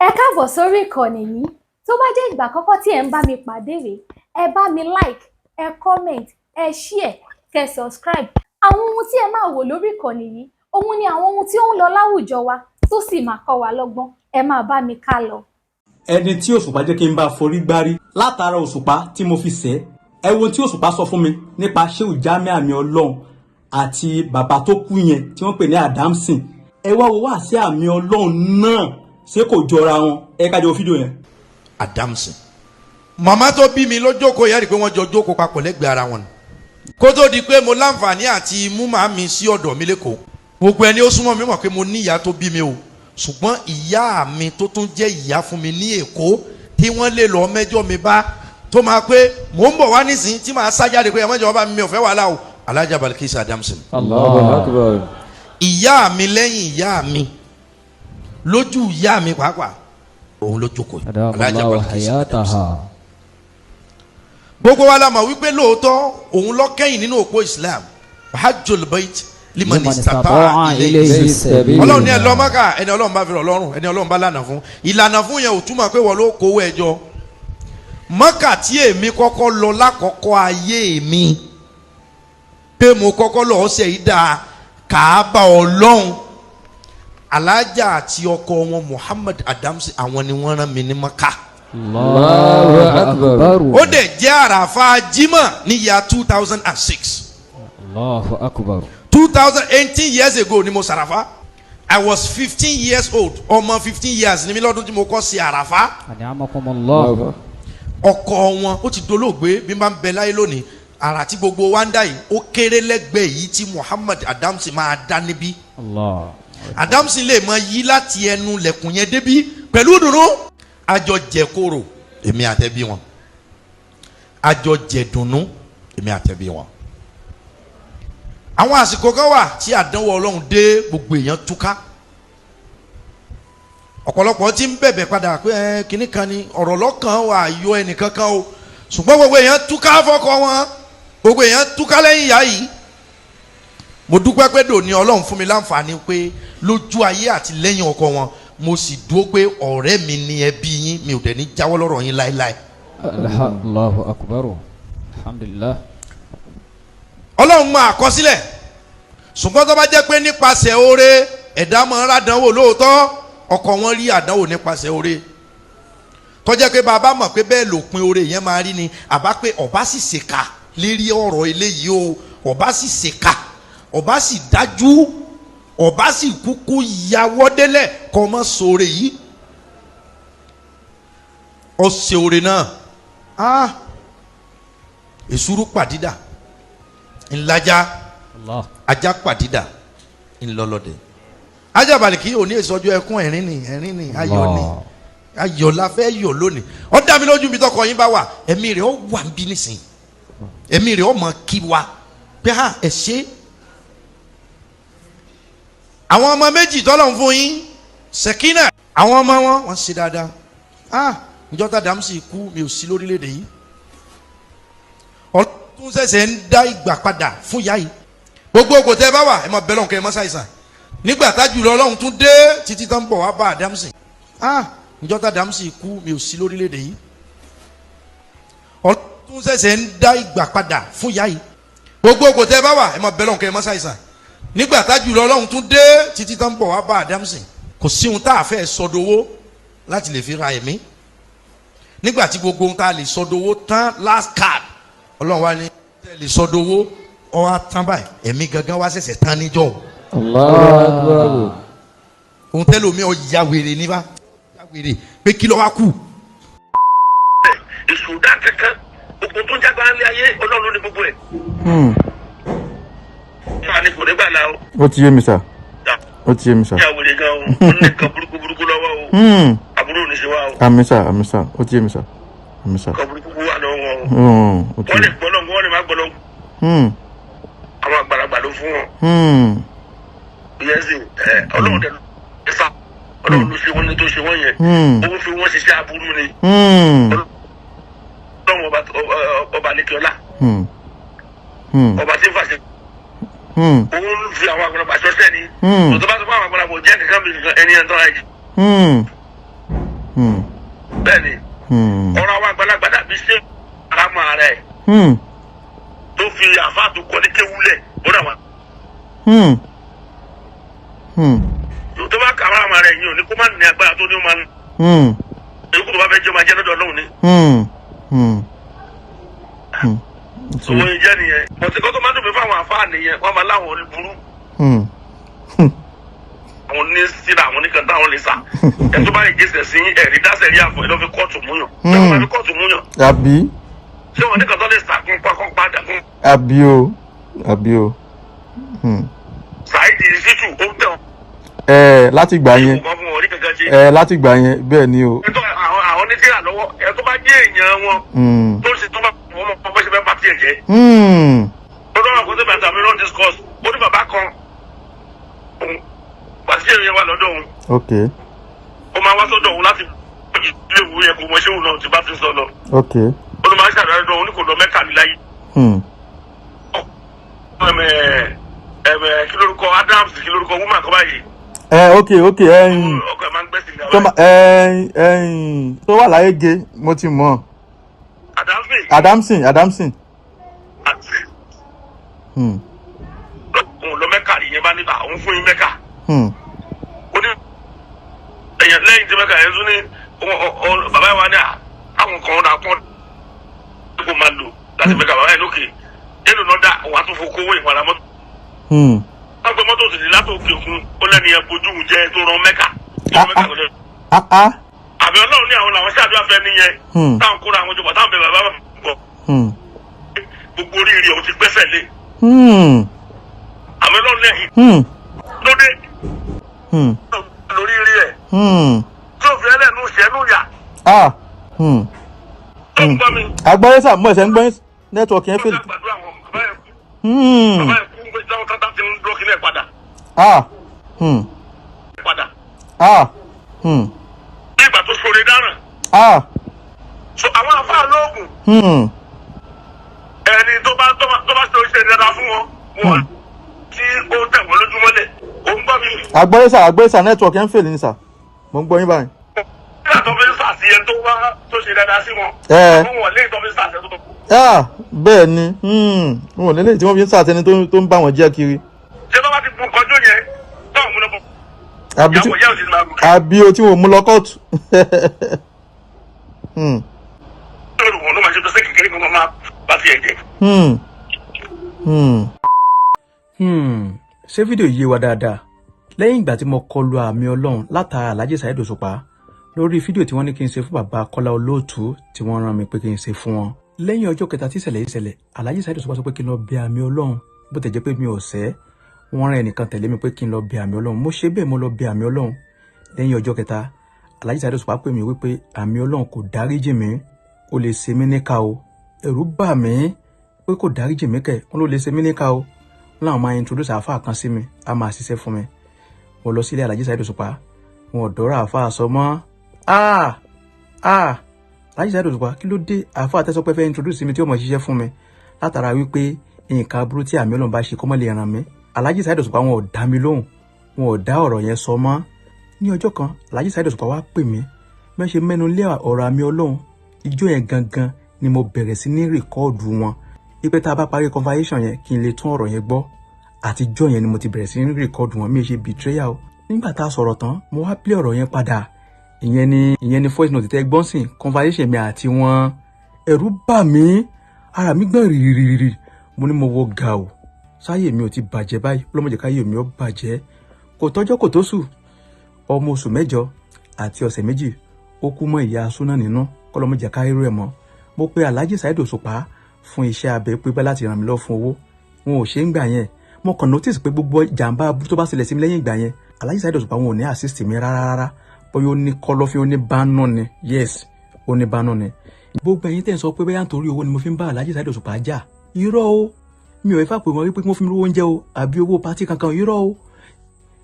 Ẹ káàbọ̀ sórí ìkànnì yìí. Tó bá jẹ́ ìgbà àkọ́kọ́ tí ẹ ń bá mi pàdé rèé, ẹ bá mi like, ẹ comment, ẹ share, kẹ́ subscribe. Àwọn ohun tí ẹ máa wò lórí ìkànnì yìí, òun ni àwọn ohun tí ó ń lọ láwùjọ wa tó sì máa kọ́ wa lọ́gbọ́n. Ẹ máa bá mi ká lọ. Ẹni tí Òṣùpá jẹ́ kí n bá forí gbárí látara Òṣùpá tí mo fi ṣẹ́. Ẹ wo tí Òṣùpá sọ fún mi nípa Ṣéhù Jámíà àmì Ọlọ́run àti bàbá tó kú yẹn tí wọ́n pè ní Adamson. Ẹ wá wo wá sí àmì Ọlọ́run náà ṣé kò jọra wọn. Ẹ ká jọ fídíò yẹn. Adamson màmá tó bí mi ló jókòó yẹ́rì pé wọ́n jọ jókòó papọ̀ lẹ́gbẹ̀ẹ́ ara wọn kó tó di pé mo láǹfààní àti mú màmí sí ọ̀dọ̀ mi lẹ́kọ̀ọ́. Gbogbo ẹni ó súnmọ́ mi mọ̀ pé mo ní ìyá tó bí mi o, ṣùgbọ́n ìyá mi tó tún jẹ́ ìyá fún mi ní Èkó tí wọ́n lè lọ mẹ́jọ mi bá tó máa pé mò ń bọ̀ wá nísìnyí tí màá sá jáde pé ẹ mọ́jọ́ bá mi ò fẹ́ wàhálà o. Alájà Balkis Adamson. Allahu Akbar. Ìyá mi lẹ́yìn ìyá mi lójú ìyá mi pàápàá òun ló jókòó. Alájà Balkis Adamson. Gbogbo wa la mọ̀ wípé lóòótọ́ òun ló kẹ́yìn nínú òpó Islam hajjul bait liman istata'a ilayhi sabila. Ọlọ́run ní ẹ lọ Mákà ẹni Ọlọ́run bá fi rọ̀ lọ́rùn ẹni Ọlọ́run bá lànà fún. Ìlànà fún yẹn ò túmọ̀ pé wọ́n ló kówó ẹjọ́. Mákà tí èmi kọ́kọ́ lọ lákọ̀ọ́kọ́ ayé mi pé mo kọ́kọ́ lọ ọ̀sẹ̀ yìí dáa Kàábà Ọlọ́run alájà àti ọkọ wọn Muhammad Adamson àwọn ni wọ́n rán mi ní Mákà. Allahu Akbar. Ó dẹ̀ jẹ́ àràfà Jímọ̀ ní ìyá 2006. Allahu Akbar. 2018 years ago ni mo sàràfà. I was 15 years old. Ọmọ 15 years ni mi lọ́dún tí mo kọ́ sí àràfà. An'amakumullah. Ọkọ wọn ó ti dolóògbé bí n bá ń bẹ láyé lónìí. Àrà tí gbogbo wa ń dá yìí ó kéré lẹ́gbẹ̀ẹ́ yìí tí Muhammad Adamson máa dá níbí. Allah. Adamson lè máa yí láti ẹnu lẹ̀kùn yẹn débí pẹ̀lú dùnú. Àjọ jẹ kóró èmi àtẹ̀bí wọn. Àjọ jẹ dùnú èmi àtẹ̀bí wọn. Àwọn àsìkò kan wà tí àdánwò Ọlọ́run dé gbogbo èèyàn túká. Ọ̀pọ̀lọpọ̀ tí ń bẹ̀bẹ̀ padà pé kinní kan ni ọ̀rọ̀ lọ́kàn wà yọ ẹnìkankan o. Ṣùgbọ́n gbogbo èèyàn túká fọ́kọ wọn. Gbogbo èèyàn túká lẹ́yìn ìyá yìí. Mo dúpẹ́ pé dòní Ọlọ́run fún mi láǹfààní pé lójú ayé àti lẹ́yìn ọkọ wọn mo sì dúró pé ọ̀rẹ́ mi ni ẹbí yín mi ò dẹ̀ ní jáwọ́ lọ́rọ̀ yín láéláé. Allahu Akbar. Alhamdulillah. Ọlọ́run máa àkọsílẹ̀ ṣùgbọ́n tó bá jẹ́ pé nípasẹ̀ oore ẹ̀dá máa ń ràdánwò lóòótọ́ ọkọ wọn rí àdánwò nípasẹ̀ oore tó jẹ́ pé bàbá mọ̀ pé bẹ́ẹ̀ lòpin oore yẹn máa rí ni àbá pé ọba sì ṣèkà lérí ọ̀rọ̀ eléyìí o ọba sì ṣèkà ọba sì dájú ọba sì kúkú yàwọ́ délẹ̀ kọ́ mọ́ sóore yìí ó ṣe oore náà èsúrú pàdídà ńlájà ajá pàdídà ńlọlọdẹ ajá Baliki òní ìsọjọ ẹkún ẹ̀rín ni ayọ̀ ni ayọ̀ la fẹ́ yọ̀ lónìí ó dá mi lójú mi tọkọ yín bá wà ẹ̀mí rẹ̀ ó wà ń bí nísìn ẹ̀mí rẹ̀ ó mọ̀ kí wa pé ẹ ṣe àwọn ọmọ méjì tọ́lọ̀ ń fún yín Sekina àwọn ọmọ wọn ṣe dáadáa ìjọba Adamson kú mi ò sí lórílẹ̀‐èdè yìí ọlọ́run ṣẹ̀ṣẹ̀ ń dá ìgbà padà fún ìyá yìí gbogbo ògò tẹ́ ẹ bá wà ẹ máa bẹ lọ́hùn kẹ́ ẹ má ṣàìsàn nígbà tájú lọ Ọlọ́run tún dé títí tán bọ̀ wá bá Adamson ìjọba Adamson kú mi ò sí lórílẹ̀‐èdè yìí ọlọ́run ṣẹ̀ṣẹ̀ ń dá ìgbà padà fún ìyá yìí gbogbo ògò tẹ́ ẹ bá wà ẹ máa bẹ lọ́hùn kẹ́ ẹ má ṣàìsàn nígbà tájú lọ Ọlọ́run tún dé títí tán bọ̀ wá bá Adamson kò sí ohun tá a fẹ́ sọdowó láti lè fi ra ẹ̀mí nígbà tí gbogbo ohun tá a lè sọdowó tán last card Ọlọ́run wá ní tẹ́ lè sọdowó ọwọ́ tán báyìí ẹ̀mí gangan wá ṣẹ̀ṣẹ̀ tán níjọ́. Allahu Akbar. ohun tẹ́lẹ̀ omi ọ ya wèrè níbà ya wèrè pé kí ló wá kù. èso dá kankan gbogbo tó ń jágbá ní ayé Ọlọ́run ló ní gbogbo ẹ̀. Fani kò ní gbà la o. Ó ti yé mi sà. Ó ti yé mi sà. Ìyá wèrè gan o. Ó ní nǹkan burúkú lọ́wọ́ o. Àbúrò ní ṣe wá o. Àmín sà. Ó ti yé mi sà. Àmín sà. Nǹkan burúkú wà lọ́wọ́ wọn o. Wọ́n lè gbọ́ lọ́wọ́ wọ́n lè má gbọ́ lọ́wọ́. Àwọn àgbàlagbà ló fún wọn. Ìyẹn sì Ọlọ́run dẹ̀ ló fà. Ọlọ́run ló ṣe wọ́n ní tó ṣe wọ́n yẹn. Ó fi wọ́n ṣiṣẹ́ aburú ni. Ọlọ́run ọba lẹ́kẹ̀ọ́lá. Ọba tí ń fàṣẹ. Òun fi àwọn àgbàlagbà ṣọṣẹ́ ni. Òtún bá tó fún àwọn àgbàlagbà jẹ́ kankan bí ẹni ẹ̀ ń tọ́ra yìí. bẹ́ẹ̀ ni ọ̀rọ̀ àwọn àgbàlagbà dàbí ṣé àmọ́ ara ẹ̀ tó fi àfa tó kọ́ ní kéwúlẹ̀ bọ́dà wọn. tó bá kà àwọn àmọ́ ara ẹ̀ yìí ò ní kó má ní agbára tó ní ó máa ń. èyí kò tó bá fẹ́ jẹ́ máa jẹ́ lọ́dọ̀ Ọlọ́run ni. Òun ìjẹ́ nìyẹn. Bọ̀tí kó tó máa dùn mí fáwọn àfáà nìyẹn, wọ́n máa láwọn orí burú. Àwọn ní síra àwọn oníkan táwọn lè sà. Ẹ tó bá lè jẹ́sẹ̀ sí ẹ̀rí dásẹ̀ rí àfọ̀ ẹ̀ lọ́ fi kóòtù múyàn. Ẹ tó bá fi kóòtù múyàn. Àbí. Ṣé wọn oníkan tó lè sàkún pákó padà fún? Àbí o. Àbí o. Sàìdì Ṣítù ó ń tẹ̀. Láti gbà yẹn. Láti gbà yẹn bẹ́ẹ̀ ni o. Àwọn oníṣẹ́ra lọ́wọ́ ẹ tó bá jẹ́ èèyàn wọn. Tó ṣe tó bá wọ́n mọ̀ bọ́ ṣe fẹ́ bá tiẹ̀ jẹ́. Lọ́dọ̀ àwọn kòtò bàtà mi lọ́n discuss ó ní bàbá kan pàṣẹ ìrìn wa lọ́dọ̀ òun. Ok. Ó máa wá sọ́dọ̀ òun láti ilé ìwé yẹn kò mọ ṣéwù náà tí bá ti sọ lọ. Ok. Ó ló máa ń ṣàdáyé lọ́dọ̀ òun ní kò lọ Mẹ́kà ní láyé. Kí lórúkọ Adams kí lórúkọ woman kan báyìí. Ok. Ọkọ ẹ̀ máa ń gbẹ́sìn ní àwọn. Tó wà láyé ge mo ti mọ̀. Adamson. Òun lọ Mẹ́kà yẹn bá níta òun fún yín Mẹ́kà. Ó ní ẹ̀yàn lẹ́yìn tí Mẹ́kà yẹn tún ní bàbá yẹn wá ní àwọn kan náà pọ́n kó máa lò láti Mẹ́kà bàbá yẹn lókè. Èlò náà dá òun àtúnfò kówó ìpadà mọ́tò. Wọ́n gbé mọ́tò sì ní látò òkè òkun ó lẹ́ni yẹn bojú òun jẹ́ tó rán Mẹ́kà. Àbí Ọlọ́run ní àwọn làwọn ṣáàdúrà fẹ́ níyẹn. Táwọn kóra àwọn jọba táwọn bẹ bàbá bọ̀. Gbogbo oríire òun ti gbẹ́sẹ̀ lé. Àmì Ọlọ́run lẹ́yìn. Lóde. Lórí rí ẹ̀. Tí o fi ẹlẹ́nu ṣẹ́nu yà. Tó ń gbọ́ mi. Àgbáyé sà mọ̀ ẹ̀sẹ̀ ń gbọ́ nẹ́tíwọ̀kì yẹn fèlè. Bàbá yẹn kú pé táwọn tátà ti ń dúró kílẹ̀ padà. Bí ìgbà tó ṣoore dáràn. So àwọn afáà lóògùn. Ẹni tó bá ṣe oṣù dáadáa fún wọn tí ó tẹ̀ wọ́n lójúmọ́lẹ̀ ó ń gbọ́ mi. Àgbáyé sà nẹ́tíwọ̀kì yẹn fèlè ní sà mo ń gbọ́ yín báyìí. Nígbà tó fi ń sàṣeyẹ tó ṣe dáadáa sí wọn. Àwọn wọ̀lé tó fi ń sàṣẹ tó. Bẹ́ẹ̀ ni wọn lélẹ́yìn tí wọ́n fi ń sàṣẹni tó ń bá wọn jẹ́ kiri. Ṣé tó bá ti bu kọjú yẹn tó ń múlò bọ̀? Àbí o tí wọ́n mú lọ kóòtù. Wọn ló máa ṣe tó ṣe kékeré kan máa bá tiẹ̀ jẹ́. Ṣé fídíò yé wa dáadáa? Lẹ́yìn ìgbà tí mo kọlu àmì Ọlọ́run látara Alhaji Saheed Osupa lórí fídíò tí wọ́n ní kí n ṣe fún bàbá Kọ́lá Olóòtú tí wọ́n rán mi pé kí n ṣe fún wọn. Lẹ́yìn ọjọ́ kẹta tí ìṣẹ̀lẹ̀ yìí ṣẹlẹ̀, Alhaji Saheed Osupa sọ pé kí n lọ bẹ àmì Ọlọ́run bó tẹ̀ jẹ́ pé mi ò ṣẹ̀. Wọ́n rán ẹnìkan tẹ̀lé mi pé kí n lọ bẹ àmì Ọlọ́run. Mo ṣe bẹ́ẹ̀ mo lọ bẹ àmì Ọlọ́run. Lẹ́yìn ọjọ́ kẹta, Alhaji Saheed Osupa pè mí wípé àmì Ọlọ́run kò dáríjì mí, ó lè ṣe mí níkà o. Ẹ̀rù bà mí pé kò dáríjì mí kẹ̀, wọ́n ló lè ṣe mí níkà o. Wọ́n làwọn máa introduce àáfàá kan sí mi, a máa ṣiṣẹ́ fún mi. Mo lọ sílé Alhaji Saheed Osupa, wọn ò dọ́rọ̀ àáfàá sọ mọ́. Alhaji Saheed Osupa kí ló dé àáfàá tẹ́sọ́ pé fẹ́ introduce mi tí ó mọ̀ ṣiṣẹ́ fún mi látara wípé nǹkan aburú tí àmì Ọlọ́run bá ṣe kó mọ́ lè ràn mí. Alhaji Saheed Osupa wọn ò dá mi lóhùn, wọn ò dá ọ̀rọ̀ yẹn sọ mọ́. Ní ọjọ́ kan Alhaji Saheed Osupa wá pè mí bí wọ́n ṣe mẹ́nu lé ọ̀rọ̀ àmì Ọlọ́run. Ijó yẹn gangan ni mo bẹ̀rẹ̀ sí ní rìkọ́ọ̀dù wọn wípé tá a bá parí conversation yẹn kí n lè tún ọ̀rọ̀ yẹn gbọ́. Àtijọ́ yẹn ni mo ti bẹ̀rẹ̀ sí ní rìkọ́ọ̀dù wọn, mi ò ṣe betrayal. Nígbà tá a sọ̀rọ̀ tán mo wá play ọ̀rọ̀ yẹn padà. Ìyẹn ni voice note tẹ́ gbọ́n sìn conversation mi àti wọn. Ẹ̀rù bà mí, ara mi gbọ̀n rìrìrìrì. Mo ní mo wọ ga o, sáyé mi ò ti bàjẹ́ báyìí, ọlọ́mọdé káyé mi ó bàjẹ́. Kò tọ́jọ́ kò tó sù, ọmọ oṣù 8 àti ọ̀sẹ̀ 2 ó kú mọ́ ìyá súná nínú, kọ́lọ́mọdé káyé rẹ̀ mọ́. Mo pe Alhaji Saheed Osupa fún iṣẹ́ abẹ pípẹ́ láti ràn mí lọ fún owó, wọn ò ṣe ń gbà yẹn. Mo kàn notice pé gbogbo jàǹbá tó bá ṣẹlẹ̀ sí mi lẹ́yìn ìgbà yẹn Alhaji Saheed Osupa wọn ò ní assist mi rárá. Bóyá ó ní kọ́lọ́fín, ó ní bánú ni, yes ó ní bánú ni. Gbogbo ẹ̀yin tẹ́ ń sọ pé bóyá nítorí owó ni mo fi ń bá Alhaji Saheed Osupa jà, irọ́ o. Mi ò fẹ́ pè wọ́n wípé wọ́n fún mi lówó oúnjẹ o àbí owó pátí kankan, irọ́ o.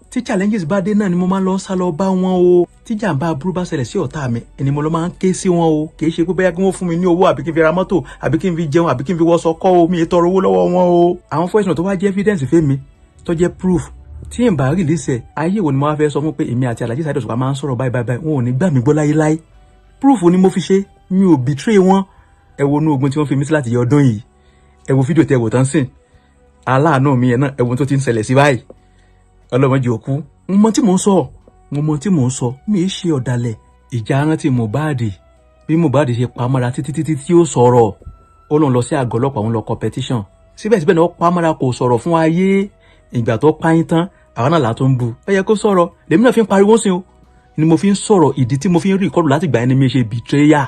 Tí challenges bá dé náà ni mo máa ń lọ sá lọ bá wọn o. Tí jàǹbá aburú bá ṣẹlẹ̀ sí ọ̀tá mi ẹni mo lọ máa ń ké sí wọn o. Kì í ṣe pé bóyá kí wọ́n fún mi ní owó àbí kí n fi ra mọ́tò àbí kí n fi jẹun àbí kí n fi wọṣọ kọ́ o. Mi ì tọrọ owó lọ́wọ́ wọn o. Àwọn voice note tó wá jẹ́ evidence fẹ́ mi tó jẹ́ proof tí n bá release ẹ̀ ayé wo ni mo wá fẹ́ sọ fún pé èmi àti Alhaji Saheed Osupa máa ń sọ̀rọ̀ báyìí wọn ò ní gbà mí gbọ́ láyéláyé proof ni mo fi ṣe mi ò betray wọn ẹ wo inú ogun tí wọ́n fi mí sí láti yẹ ọdún yìí ẹ wo fídíò tẹ wò tán sìn aláàánú mi yẹn náà ẹ wo tó ti ń ṣẹlẹ̀ sí báyìí ọlọ́mọdé òkú mo mọ tí mò ń sọ mi ì ṣe ọ̀dàlẹ̀ ìjà rántí Mohbad bí Mohbad ṣe pamọ́ra títí tí ó sọ̀rọ̀ ó lóun lọ sí àgọ́ ọlọ́pàá òun lọ competition síbẹ̀síbẹ̀ náà ó pamọ́ra kò sọ̀rọ̀ fún ayé ìgbà tó páyín tán àwọn náà là tó ń bu ẹ yẹ kó sọ̀rọ̀ lèmi náà fi ń pariwo sí o ni mo fi ń sọ̀rọ̀ ìdí tí mo fi ń rí ìkọlù láti gbà ẹni mi ṣe betrayal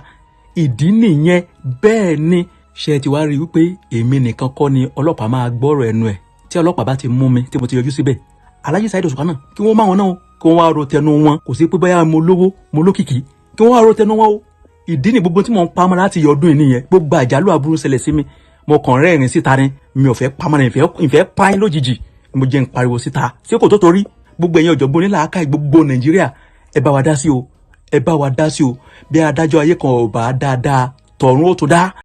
ìdí nìyẹn bẹ́ẹ̀ ni ṣe ti wá rí wípé èmi nìkan kọ́ ni ọlọ́pàá máa gbọ́rọ̀ ẹnu ẹ̀ tí ọlọ́pàá bá ti mú mi tí mo ti yọjú síbẹ̀ Alhaji Saheed Osupa náà kí wọ́n máa wọn náà kí wọ́n wá ro tẹnu wọn kò sí pé báyà mo lówó mo lókìkí kí wọ́n wá ro tẹnu wọn o ìdí ni gbogbo tí mo ń pamọ́ láti yọdún nìyẹn gbogbo àjálù aburú ṣẹlẹ̀ sí mi mo kàn rẹ́rìn síta ni mi ò fẹ́ pamọ́ ìfẹ́ páyín lójijì mo jẹ́ ń pariwo síta ṣé kò tó torí gbogbo ẹ̀yin ọ̀jọ̀gbọ́n onílàákàyè gbogbo Nàìjíríà ẹ bá wa dá sí o bí adájọ́ ayé kan ò bá dáadáa tọ̀run ó tó dá.